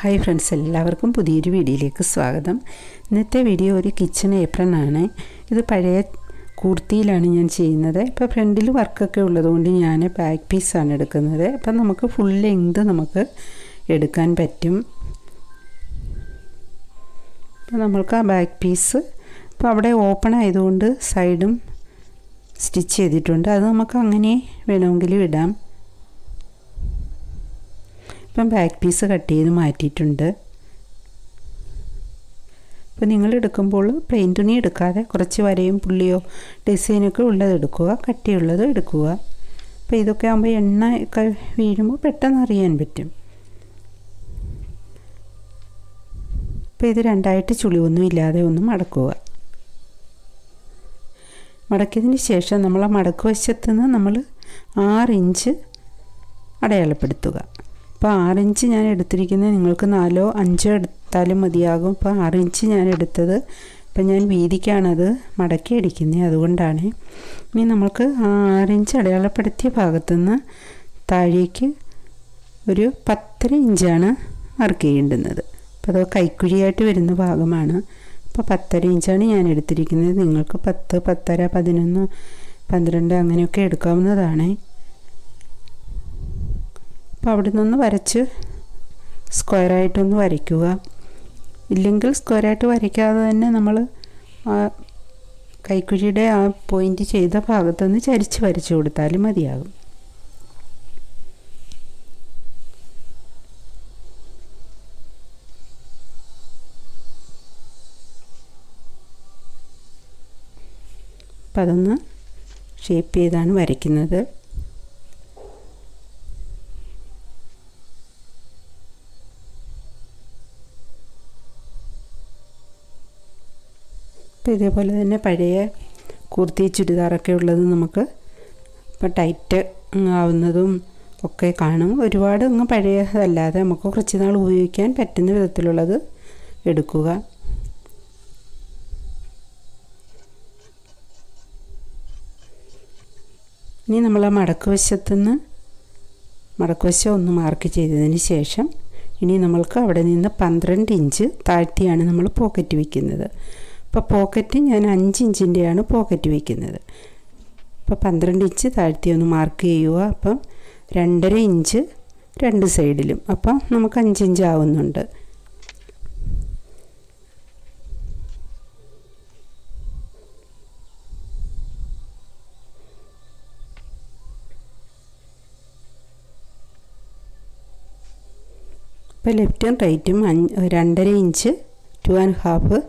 Hi friends, എല്ലാവർക്കും പുതിയൊരു വീഡിയോയിലേക്ക് സ്വാഗതം. ഇന്നത്തെ വീഡിയോ ഒരു കിച്ചൺ ഏപ്രൺ ആണ്. ഇത് പഴയ കുർത്തിയിലാണ് ഞാൻ ചെയ്യുന്നത്. ഇപ്പോൾ ഫ്രണ്ടിൽ വർക്കൊക്കെ ഉള്ളതുകൊണ്ട് ഞാൻ ബാക്ക് പീസാണ് എടുക്കുന്നത്. അപ്പം നമുക്ക് ഫുൾ ലെങ്ത് നമുക്ക് എടുക്കാൻ പറ്റും. അപ്പോൾ നമ്മൾക്ക് ആ ബാക്ക് പീസ് ഇപ്പോൾ അവിടെ ഓപ്പൺ ആയതുകൊണ്ട് സൈഡും സ്റ്റിച്ച് ചെയ്തിട്ടുണ്ട്. അത് നമുക്ക് അങ്ങനെ വേണമെങ്കിലും ഇടാം. ഇപ്പം ബാക്ക് പീസ് കട്ട് ചെയ്ത് മാറ്റിയിട്ടുണ്ട്. അപ്പോൾ നിങ്ങൾ എടുക്കുമ്പോൾ പ്ലെയിൻ തുണി എടുക്കാതെ കുറച്ച് വരയും പുള്ളിയോ ഡിസൈനൊക്കെ ഉള്ളത് എടുക്കുക, കട്ടിയുള്ളത് എടുക്കുക. അപ്പോൾ ഇതൊക്കെ ആകുമ്പോൾ എണ്ണ ഒക്കെ വീഴുമ്പോൾ പെട്ടെന്ന് അറിയാൻ പറ്റും. അപ്പോൾ ഇത് രണ്ടായിട്ട് ചുളിവൊന്നും ഇല്ലാതെ ഒന്ന് മടക്കുക. മടക്കിയതിന് ശേഷം നമ്മൾ ആ മടക്ക് വശത്ത് നിന്ന് നമ്മൾ 6 ഇഞ്ച് അടയാളപ്പെടുത്തുക. അപ്പോൾ 6 ഇഞ്ച് ഞാൻ എടുത്തിരിക്കുന്നത്, നിങ്ങൾക്ക് 4 5 എടുത്താലും മതിയാകും. ഇപ്പോൾ 6 ഇഞ്ച് ഞാൻ എടുത്തത്. ഇപ്പം ഞാൻ വീതിക്കാണത് മടക്കി അടിക്കുന്നത്, അതുകൊണ്ടാണ്. ഇനി നമുക്ക് 6 ഇഞ്ച് അടയാളപ്പെടുത്തിയ ഭാഗത്തുനിന്ന് താഴേക്ക് ഒരു 10.5 ഇഞ്ചാണ് മാർക്ക് ചെയ്യേണ്ടുന്നത്. അപ്പോൾ അത് കൈക്കുഴിയായിട്ട് വരുന്ന ഭാഗമാണ്. അപ്പോൾ 10.5 ഇഞ്ചാണ് ഞാൻ എടുത്തിരിക്കുന്നത്. നിങ്ങൾക്ക് 10, 10.5, 11, 12 അങ്ങനെയൊക്കെ എടുക്കാവുന്നതാണ്. അപ്പോൾ അവിടെ നിന്ന് വരച്ച് സ്ക്വയറായിട്ടൊന്ന് വരയ്ക്കുക. ഇല്ലെങ്കിൽ സ്ക്വയറായിട്ട് വരയ്ക്കാതെ തന്നെ നമ്മൾ കൈക്കുഴിയുടെ ആ പോയിൻ്റ് ചെയ്ത ഭാഗത്തുനിന്ന് ചരിച്ച് വരച്ചു കൊടുത്താലും മതിയാകും. അപ്പം അതൊന്ന് ഷേപ്പ് ചെയ്താണ് വരയ്ക്കുന്നത്. അപ്പോൾ ഇതേപോലെ തന്നെ പഴയ കുർത്തി ചുരിദാറൊക്കെ ഉള്ളത് നമുക്ക് ഇപ്പോൾ ടൈറ്റ് ആവുന്നതും ഒക്കെ കാണും. ഒരുപാട് അങ്ങ് പഴയതല്ലാതെ നമുക്ക് കുറച്ച് നാൾ ഉപയോഗിക്കാൻ പറ്റുന്ന വിധത്തിലുള്ളത് എടുക്കുക. ഇനി നമ്മൾ ആ മടക്കുവശത്തുനിന്ന് മടക്കുവശം ഒന്ന് മാർക്ക് ചെയ്തതിന് ശേഷം ഇനി നമ്മൾക്ക് അവിടെ നിന്ന് 12 ഇഞ്ച് താഴ്ത്തിയാണ് നമ്മൾ പോക്കറ്റ് വയ്ക്കുന്നത്. അപ്പോൾ പോക്കറ്റ് ഞാൻ 5 ഇഞ്ചിൻ്റെയാണ് പോക്കറ്റ് വയ്ക്കുന്നത്. അപ്പോൾ 12 ഇഞ്ച് താഴ്ത്തി ഒന്ന് മാർക്ക് ചെയ്യുക. അപ്പം 2.5 ഇഞ്ച് 2 സൈഡിലും, അപ്പം നമുക്ക് 5 ഇഞ്ച് ആവുന്നുണ്ട്. ഇപ്പോൾ ലെഫ്റ്റും റൈറ്റും 2.5 ഇഞ്ച് 2.5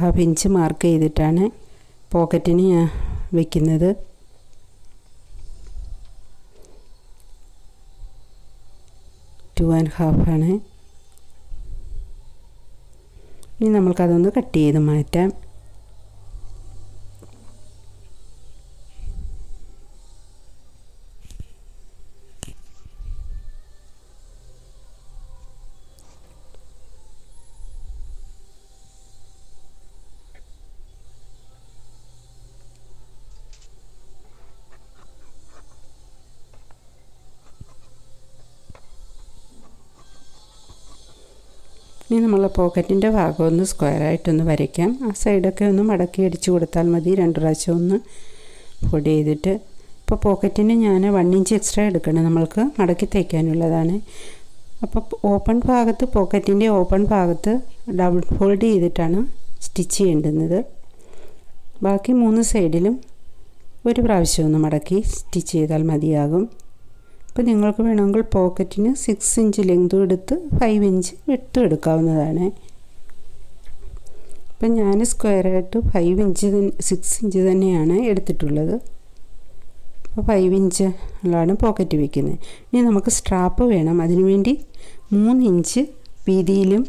ഹാഫ് ഇഞ്ച് മാർക്ക് ചെയ്തിട്ടാണ് പോക്കറ്റിന് ഞാൻ വയ്ക്കുന്നത്. ടു ആൻഡ് ഹാഫാണ്. ഇനി നമ്മൾക്കതൊന്ന് കട്ട് ചെയ്ത് മാറ്റാം. ഇനി നമ്മൾ പോക്കറ്റിൻ്റെ ഭാഗം ഒന്ന് സ്ക്വയറായിട്ടൊന്ന് വരയ്ക്കാം. ആ സൈഡൊക്കെ ഒന്ന് മടക്കി അടിച്ച് കൊടുത്താൽ മതി. 2 പ്രാവശ്യം ഒന്ന് ഫോൾഡ് ചെയ്തിട്ട്. ഇപ്പോൾ പോക്കറ്റിന് ഞാൻ 1 ഇഞ്ച് എക്സ്ട്രാ എടുക്കണം, നമ്മൾക്ക് മടക്കി തയ്ക്കാനുള്ളതാണ്. അപ്പോൾ ഓപ്പൺ ഭാഗത്ത്, പോക്കറ്റിൻ്റെ ഓപ്പൺ ഭാഗത്ത് ഡബിൾ ഫോൾഡ് ചെയ്തിട്ടാണ് സ്റ്റിച്ച് ചെയ്യേണ്ടുന്നത്. ബാക്കി 3 സൈഡിലും 1 പ്രാവശ്യം ഒന്ന് മടക്കി സ്റ്റിച്ച് ചെയ്താൽ മതിയാകും. അപ്പോൾ നിങ്ങൾക്ക് വേണമെങ്കിൽ പോക്കറ്റിന് 6 ഇഞ്ച് ലെങ്തും എടുത്ത് 5 ഇഞ്ച് വിട്ടും എടുക്കാവുന്നതാണ്. അപ്പം ഞാൻ സ്ക്വയറായിട്ട് 5 ഇഞ്ച് 6 ഇഞ്ച് തന്നെയാണ് എടുത്തിട്ടുള്ളത്. അപ്പോൾ 5 ഇഞ്ച് ഉള്ളതാണ് പോക്കറ്റ് വയ്ക്കുന്നത്. ഇനി നമുക്ക് സ്ട്രാപ്പ് വേണം. അതിനുവേണ്ടി 3 ഇഞ്ച് വീതിയിലും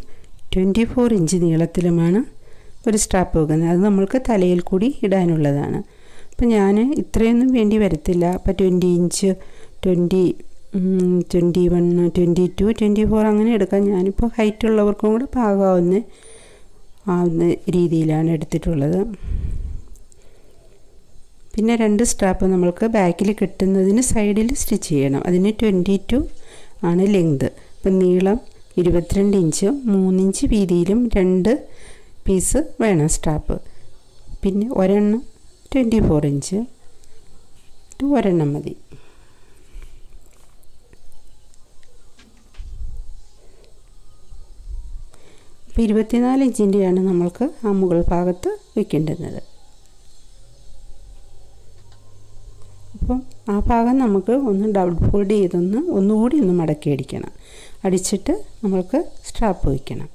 24 ഇഞ്ച് നീളത്തിലുമാണ് ഒരു സ്ട്രാപ്പ് വെക്കുന്നത്. അത് നമ്മൾക്ക് തലയിൽ കൂടി ഇടാനുള്ളതാണ്. അപ്പം ഞാൻ ഇത്രയൊന്നും വേണ്ടി വരത്തില്ല. അപ്പോൾ 20 ഇഞ്ച് 20, 21, 22, 24 അങ്ങനെ എടുക്കാം. ഞാനിപ്പോൾ ഹൈറ്റ് ഉള്ളവർക്കും കൂടെ ആവുന്ന രീതിയിലാണ് എടുത്തിട്ടുള്ളത്. പിന്നെ 2 സ്ട്രാപ്പ് നമ്മൾക്ക് ബാക്കിൽ കിട്ടുന്നതിന് സൈഡിൽ സ്റ്റിച്ച് ചെയ്യണം. അതിന് 22 ആണ് ലെങ്ത്. അപ്പം നീളം 22 ഇഞ്ച് 3 ഇഞ്ച് വീതിയിലും 2 പീസ് വേണം സ്ട്രാപ്പ്. പിന്നെ ഒരെണ്ണം 24 ഇഞ്ച് ഒരെണ്ണം മതി. ഇപ്പോൾ 24 ഇഞ്ചിൻ്റെയാണ് നമ്മൾക്ക് ആ മുകൾ ഭാഗത്ത് വയ്ക്കേണ്ടുന്നത്. അപ്പം ആ ഭാഗം നമുക്ക് ഒന്ന് ഡബിൾ ഫോൾഡ് ഒന്നുകൂടി ഒന്ന് മടക്കി അടിക്കണം. അടിച്ചിട്ട് നമ്മൾക്ക് സ്ട്രാപ്പ് വയ്ക്കണം.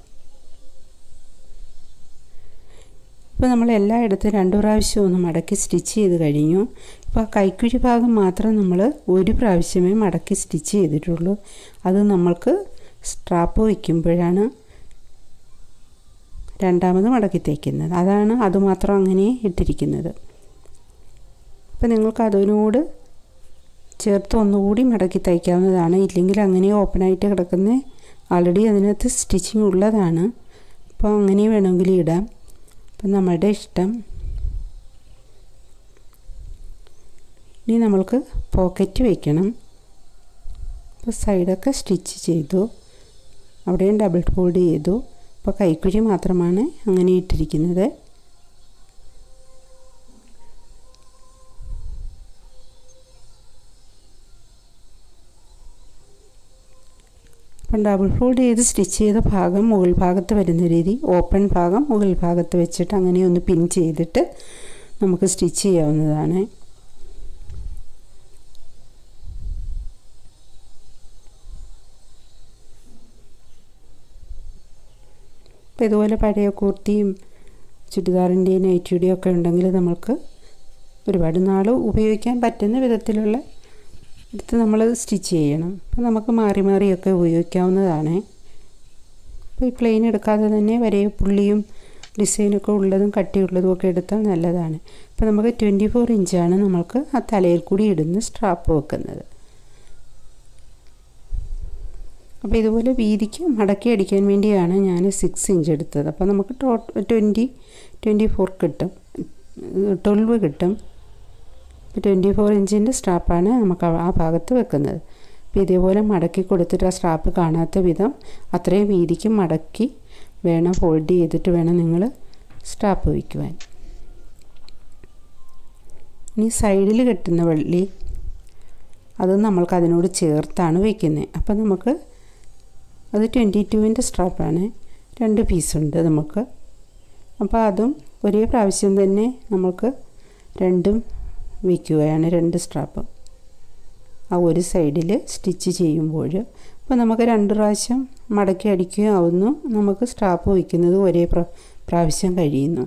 ഇപ്പോൾ നമ്മൾ എല്ലായിടത്തും 2 പ്രാവശ്യം ഒന്ന് മടക്കി സ്റ്റിച്ച് ചെയ്ത് കഴിഞ്ഞു. ഇപ്പോൾ ആ കൈക്കുഴി ഭാഗം മാത്രം നമ്മൾ ഒരു പ്രാവശ്യമേ മടക്കി സ്റ്റിച്ച് ചെയ്തിട്ടുള്ളൂ. അത് നമ്മൾക്ക് സ്ട്രാപ്പ് വയ്ക്കുമ്പോഴാണ് രണ്ടാമത് മടക്കി തയ്ക്കുന്നത്. അതാണ് അതുമാത്രം അങ്ങനെ ഇട്ടിരിക്കുന്നത്. അപ്പോൾ നിങ്ങൾക്ക് അതിനോട് ചേർത്ത് ഒന്നുകൂടി മടക്കി തയ്ക്കാവുന്നതാണ്. ഇല്ലെങ്കിൽ അങ്ങനെ ഓപ്പണായിട്ട് കിടക്കുന്ന ആൾറെഡി അതിനകത്ത് സ്റ്റിച്ചിങ് ഉള്ളതാണ്. അപ്പോൾ അങ്ങനെ വേണമെങ്കിൽ ഇടാം. അപ്പം നമ്മുടെ ഇഷ്ടം. ഇനി നമ്മൾക്ക് പോക്കറ്റ് വയ്ക്കണം. അപ്പോൾ സൈഡൊക്കെ സ്റ്റിച്ച് ചെയ്തു, അവിടെയും ഡബിൾ ഫോൾഡ് ചെയ്തു. അപ്പോൾ കൈക്കുഴി മാത്രമാണ് അങ്ങനെ ഇട്ടിരിക്കുന്നത്. അപ്പം ഡബിൾ ഫോൾഡ് ചെയ്ത് സ്റ്റിച്ച് ചെയ്ത ഭാഗം മുകൾ ഭാഗത്ത് വരുന്ന രീതി, ഓപ്പൺ ഭാഗം മുകൾ ഭാഗത്ത് വെച്ചിട്ട് അങ്ങനെ ഒന്ന് പിൻ ചെയ്തിട്ട് നമുക്ക് സ്റ്റിച്ച് ചെയ്യാവുന്നതാണ്. അപ്പോൾ ഇതുപോലെ പഴയ കുർത്തിയും ചുരിദാറിൻ്റെയും നൈറ്റിയുടെയും ഒക്കെ ഉണ്ടെങ്കിൽ നമുക്ക് ഒരുപാട് നാൾ ഉപയോഗിക്കാൻ പറ്റുന്ന വിധത്തിലുള്ള എടുത്ത് നമ്മൾ സ്റ്റിച്ച് ചെയ്യണം. അപ്പോൾ നമുക്ക് മാറി മാറിയൊക്കെ ഉപയോഗിക്കാവുന്നതാണ്. അപ്പോൾ ഈ പ്ലെയിൻ എടുക്കാതെ തന്നെ വരയും പുള്ളിയും ഡിസൈനൊക്കെ ഉള്ളതും കട്ടിയുള്ളതും ഒക്കെ എടുത്താൽ നല്ലതാണ്. അപ്പോൾ നമുക്ക് 24 ഇഞ്ചാണ് നമ്മൾക്ക് ആ തലയിൽ കൂടി ഇടുന്ന സ്ട്രാപ്പ് വെക്കുന്നത്. അപ്പോൾ ഇതുപോലെ വീതിക്ക് മടക്കി അടിക്കാൻ വേണ്ടിയാണ് ഞാൻ 6 ഇഞ്ച് എടുത്തത്. അപ്പോൾ നമുക്ക് 24 കിട്ടും, 12 കിട്ടും. 24 ഇഞ്ചിൻ്റെ സ്ട്രാപ്പാണ് നമുക്ക് ആ ഭാഗത്ത് വെക്കുന്നത്. അപ്പോൾ ഇതേപോലെ മടക്കി കൊടുത്തിട്ട് ആ സ്ട്രാപ്പ് കാണാത്ത വിധം അത്രയും വീതിക്ക് മടക്കി വേണം, ഫോൾഡ് ചെയ്തിട്ട് വേണം നിങ്ങൾ സ്ട്രാപ്പ് വയ്ക്കുവാൻ. ഇനി സൈഡിൽ കെട്ടുന്ന വള്ളി അത് നമ്മൾക്ക് അതിനോട് ചേർത്താണ് വയ്ക്കുന്നത്. അപ്പോൾ നമുക്ക് അത് 22ൻ്റെ സ്ട്രാപ്പാണ്, 2 പീസുണ്ട് നമുക്ക്. അപ്പോൾ അതും ഒരേ പ്രാവശ്യം തന്നെ നമുക്ക് രണ്ടും വയ്ക്കുകയാണ്, 2 സ്ട്രാപ്പ് ആ ഒരു സൈഡിൽ സ്റ്റിച്ച് ചെയ്യുമ്പോൾ. അപ്പോൾ നമുക്ക് 2 പ്രാവശ്യം മടക്കി അടിക്കുകയാവുന്നു, നമുക്ക് സ്ട്രാപ്പ് വയ്ക്കുന്നത് ഒരേ പ്രാവശ്യം കഴിയുന്നു.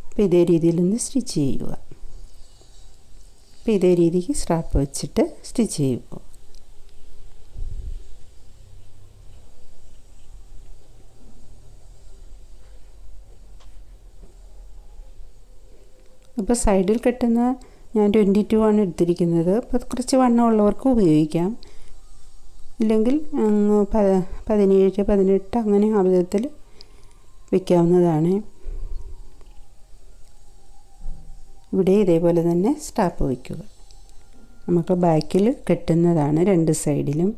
അപ്പോൾ ഇതേ രീതിയിലൊന്ന് സ്റ്റിച്ച് ചെയ്യുക. അപ്പോൾ ഇതേ രീതിക്ക് സ്ട്രാപ്പ് വെച്ചിട്ട് സ്റ്റിച്ച് ചെയ്യുക. അപ്പോൾ സൈഡിൽ കെട്ടുന്ന ഞാൻ 22 ആണ് എടുത്തിരിക്കുന്നത്. അപ്പോൾ കുറച്ച് വണ്ണമുള്ളവർക്ക് ഉപയോഗിക്കാം, ഇല്ലെങ്കിൽ 17, 18 അങ്ങനെ ആ വിധത്തിൽ വയ്ക്കാവുന്നതാണ്. ഇവിടെ ഇതേപോലെ തന്നെ സ്ട്രാപ്പ് വയ്ക്കുക. നമുക്ക് ബാക്കിൽ കെട്ടുന്നതാണ് 2 സൈഡിലും.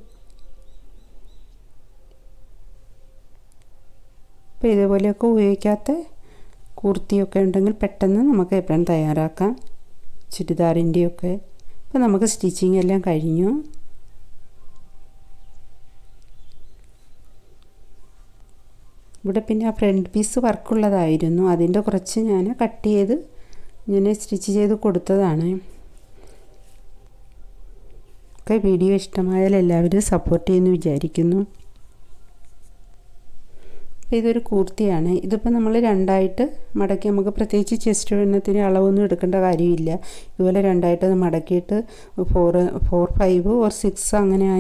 അപ്പോൾ ഇതേപോലെയൊക്കെ ഉപയോഗിക്കാത്ത കുർത്തിയൊക്കെ ഉണ്ടെങ്കിൽ പെട്ടെന്ന് നമുക്ക് എപ്പോഴും തയ്യാറാക്കാം, ചുരിദാറിൻ്റെയൊക്കെ. അപ്പോൾ നമുക്ക് സ്റ്റിച്ചിങ് എല്ലാം കഴിഞ്ഞു. ഇവിടെ പിന്നെ ആ ഫ്രണ്ട് പീസ് വർക്കുള്ളതായിരുന്നു, അതിൻ്റെ കുറച്ച് ഞാൻ കട്ട് ചെയ്ത് ഇങ്ങനെ സ്റ്റിച്ച് ചെയ്ത് കൊടുത്തതാണ്. ഒക്കെ വീഡിയോ ഇഷ്ടമായാൽ എല്ലാവരും സപ്പോർട്ട് ചെയ്യുമെന്ന് വിചാരിക്കുന്നു. അപ്പോൾ ഇതൊരു കുർത്തിയാണ്. ഇതിപ്പോൾ നമ്മൾ 2ആയിട്ട് മടക്കി, നമുക്ക് പ്രത്യേകിച്ച് ചെസ്റ്റ് എണ്ണത്തിന് അളവൊന്നും എടുക്കേണ്ട കാര്യമില്ല. ഇതുപോലെ 2ആയിട്ട് അത് മടക്കിയിട്ട് 4, 5 or 6 അങ്ങനെ ആ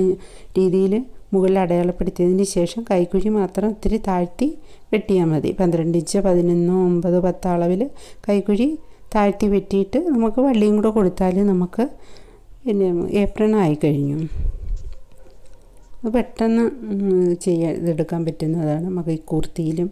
രീതിയിൽ മുകളിൽ അടയാളപ്പെടുത്തിയതിന് ശേഷം കൈക്കുഴി മാത്രം ഇത്തിരി താഴ്ത്തി വെട്ടിയാൽ മതി. 12 ഇഞ്ച്, 11, 9, 10 അളവിൽ കൈക്കുഴി താഴ്ത്തി വെട്ടിയിട്ട് നമുക്ക് വള്ളിയും കൂടെ കൊടുത്താൽ നമുക്ക് പിന്നെ ഏപ്രൺ ആയി കഴിഞ്ഞു. അത് പെട്ടെന്ന് ഇതെടുക്കാൻ പറ്റുന്നതാണ് നമുക്ക് ഈ കുർത്തിയിലും.